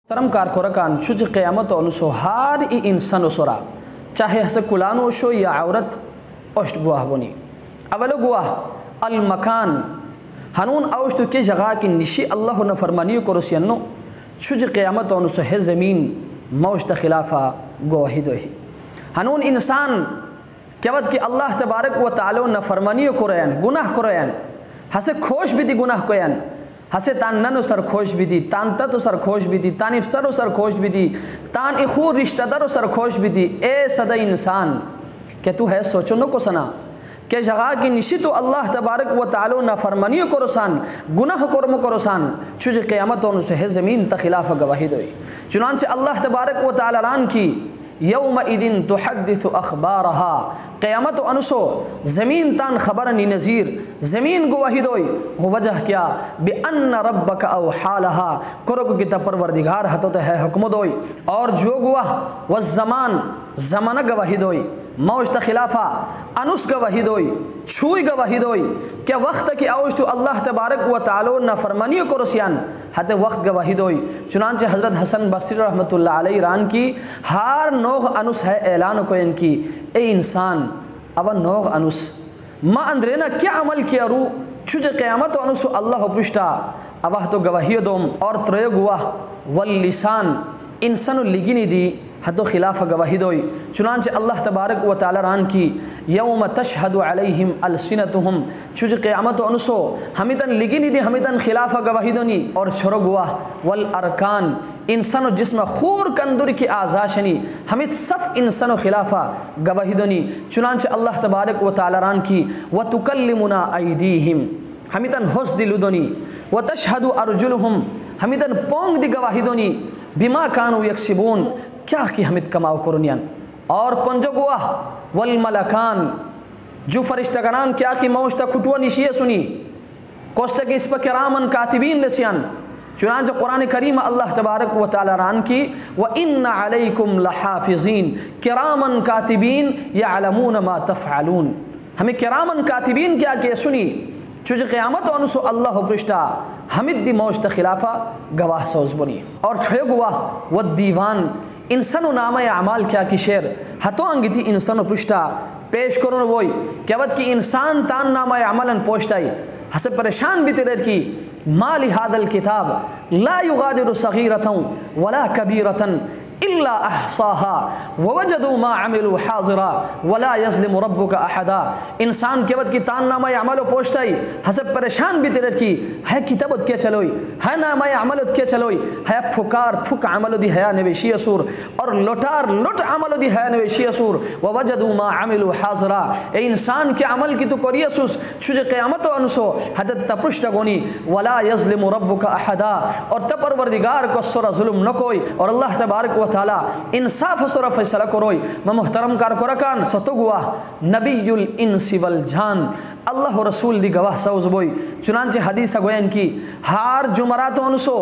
ترم کار کورکان چوج قیامت اونسو ہار ای انسان اسورا چاہے ہس کلانو شو یا عورت اشت گواہ بنی اولو گواہ المکان ہنون اوشتو کی جگہ کی نشی اللہ نفرمانیو کرسینو چوج قیامت اونسو ہے زمین موشت خلافہ گواہی دوہی ہنون انسان کیوت کہ اللہ تبارک و تعالی نفرمانیو کرین گناہ کرین ہسے کھوش بھی دی گناہ کرین ہسے تان ننو سر خوش بھی دی تان تتو سر خوش بھی دی تان افسرو سر خوش بھی دی تان اخور رشتہ دارو سر خوش بھی دی اے صدا انسان کہ تو ہے سوچو نو کو سنا کہ جگہ کی نشی تو اللہ تبارک و تعالی نافرمانیو کو رسان گناہ کرم کو رسان چوج قیامت ان سے ہے زمین تخلاف گواہی دوئی چنانچہ اللہ تبارک و تعالی ران کی یومئذ تحدث اخبارها قیامت انسو زمین تان خبرنی نذیر زمین گواہی دوئی وہ وجہ کیا بان ربک اوحی لها کرو کی پروردگار ہتو تے ہے حکم دوئی اور جو گواہ والزمان زمانہ گواہی دوئی موجت خلافہ انس گواہی دوئی چھوئی گواہی دوئی کہ وقت کی اوجتو اللہ تبارک و تعالی نافرمانیو کو رسیان حد وقت گواہی دوئی چنانچہ حضرت حسن بصری رحمۃ اللہ علیہ ران کی ہار نوغ انس ہے اعلان کو ان کی اے انسان اب نوغ انس ما اندرینا کیا عمل کیا رو چوج قیامت انسو اللہ پشتا اب تو گواہی دوم اور ترے گواہ واللسان انسان لگینی دی حد و خلاف گواہی دوئی چنانچہ اللہ تبارک و تعالی ران کی یوم تشہد علیہم السنتہم چوج قیامت انسو ہمیتن لگینی دی ہمیتن خلاف گواہی دونی اور شرو گواہ والارکان انسان و جسم خور کندر کی آزاشنی ہمت صف انسان و خلافہ گواہی دونی چنانچہ اللہ تبارک و تعالی ران کی وتکلمنا ایدیہم ہمیتن حس دلو دونی وتشہد ارجلہم ہمیتن پونگ دی گواہی دونی بما کانو یکسبون کیا کی ہمت کماؤ کرنیان اور پنجو گواہ والملکان جو فرشتگان کیا کی موشتا کھٹوا نشیہ سنی کوستا کی اس پر کرامن کاتبین نسیان چنانچہ قرآن کریم اللہ تبارک و تعالی ران کی وَإِنَّ عَلَيْكُمْ لَحَافِظِينَ کرامن کاتبین يَعْلَمُونَ مَا تَفْعَلُونَ ہمیں کرامن کاتبین کیا کہ سنی چوج قیامت انسو اللہ پرشتا ہمت دی موجت خلافہ گواہ سوز بنی اور چھوئے گواہ والدیوان انسانو نامہ اعمال کیا کی شیر ہتو انگیتی انسانو پشتا پیش کرن ووئی کیوت کی انسان تان نامہ اعمالاً پوشتائی ہسے پریشان بھی تیرے کی ما لہذا الکتاب لا یغادر صغیرتا ولا کبیرتا الا احصاها ووجدوا ما عملوا حاضرا ولا يظلم ربك احدا انسان کیوت کی تان نامہ اعمالو پوشتائی ہسے پریشان بھی تیرے کی ہے کتابت کیا چلوئی ہے نامہ عملت کیا چلوئی ہے پھکار پھک عملو دی ہے نویشی اسور اور لٹار لٹ عملو دی ہے نویشی اسور ووجدوا ما عملوا حاضرا اے انسان کے عمل کی تو کوری اسوس چوج قیامت انسو حدت تپشتا گونی ولا يظلم ربك احدا اور تپروردگار کو سورہ ظلم نکوئی اور اللہ تبارک و تعالی انصاف سورہ فیصلہ کروئی میں محترم کار کرکان ستو گواہ نبی الانس والجان اللہ رسول دی گواہ سوز بوئی چنانچہ حدیث گوین کی ہار جمرات انسو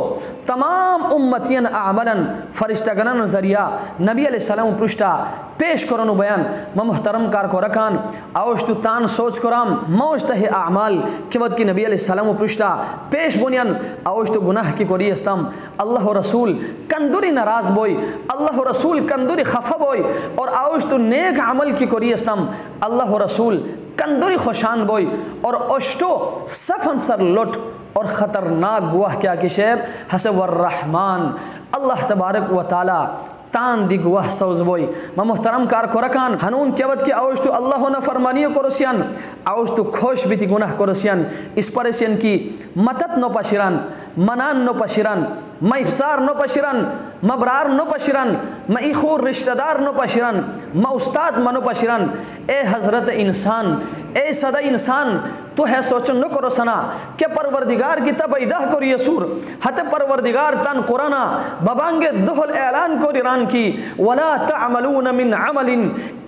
تمام امتین اعمالاً فرشتگنن ذریعہ نبی علیہ السلام پرشتا پیش کرنو بیان میں محترم کار کرکان اوشتو تان سوچ کرام موجتہ اعمال کیوت کی نبی علیہ السلام پرشتا پیش بنیان اوشتو گناہ کی کوری استم اللہ رسول کندوری ناراض بوئی اللہ رسول کندوری خفا بوئی اور اوشتو نیک عمل کی کوری استم اللہ رسول کندوری خوشان بوئی اور اشتو صفن سر لٹ اور خطرناک گواہ کیا کی شیر حسب الرحمن اللہ تبارک و تعالی تان دی گواہ سوز بوئی میں محترم کار کرکان ہنون کیوت کی اوشتو اللہ نفرمانیو کو رسیان اوشتو خوش بیتی گناہ کو رسیان اس پر اسین کی متت نو پشیران منان نو پشیران ما افسار نو پشیران مبرار نو پشیران ما ایخور رشتہ دار نو پشیران ما استاد منو پشیران اے حضرت انسان اے صدا انسان تو ہے سوچن نو کرو سنا کہ پروردگار کی تب ایدہ کو ریسور حتی پروردگار تن قرآن ببانگ دہل اعلان کو ریران کی وَلَا تَعْمَلُونَ مِنْ عَمَلٍ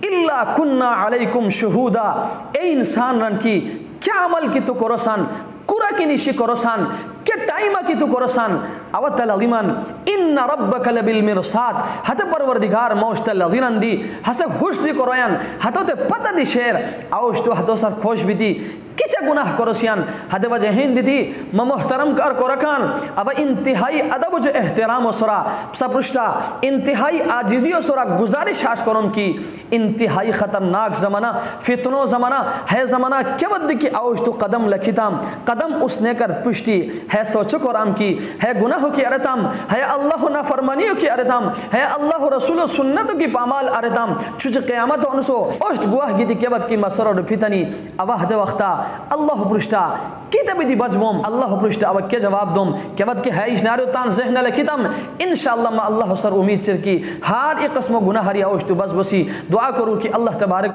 إِلَّا كُنَّا عَلَيْكُمْ شُهُودًا اے انسان رن کی کیا عمل کی تو کرسان کورا کی نشی کرسان کہ ٹائمہ کی تو کرسان اوت العظیمان ان ربک لبالمرصاد حتی پروردگار موشت العظیمان دی حسے خوش دی کرویان حتی تے پتہ دی شیر اوشتو حتی سر خوش بھی دی کچھ گناہ کرسیان حد وجہ ہند دی محترم کر کرکان اب انتہائی ادب و احترام و سرا سپرشتا انتہائی عاجزی و سرا گزارش ہاش کرن کی انتہائی خطرناک زمانہ فتنو زمانہ ہے زمانہ کیا ود کی اوج تو قدم لکھتام قدم اس نے کر پشتی ہے سوچو کرام کی ہے گناہوں کی ارتام ہے اللہ نافرمانیوں کی ارتام ہے اللہ رسول و سنتوں کی پامال ارتام چوچ قیامت انسو اوشت گواہ گی دی کیا ود کی مسر اور فتنی اواہ دے وقتا اللہ پرشتا کی تبی دی بجبوم اللہ پرشتا اوہ کیا جواب دوم کیا ود کی ہے اشناریو تان ذہن لکھتام انشاءاللہ ما اللہ سر امید سر کی ہار ایک قسم گناہ ہری اوشتو بس بسی دعا کرو کہ اللہ تبارک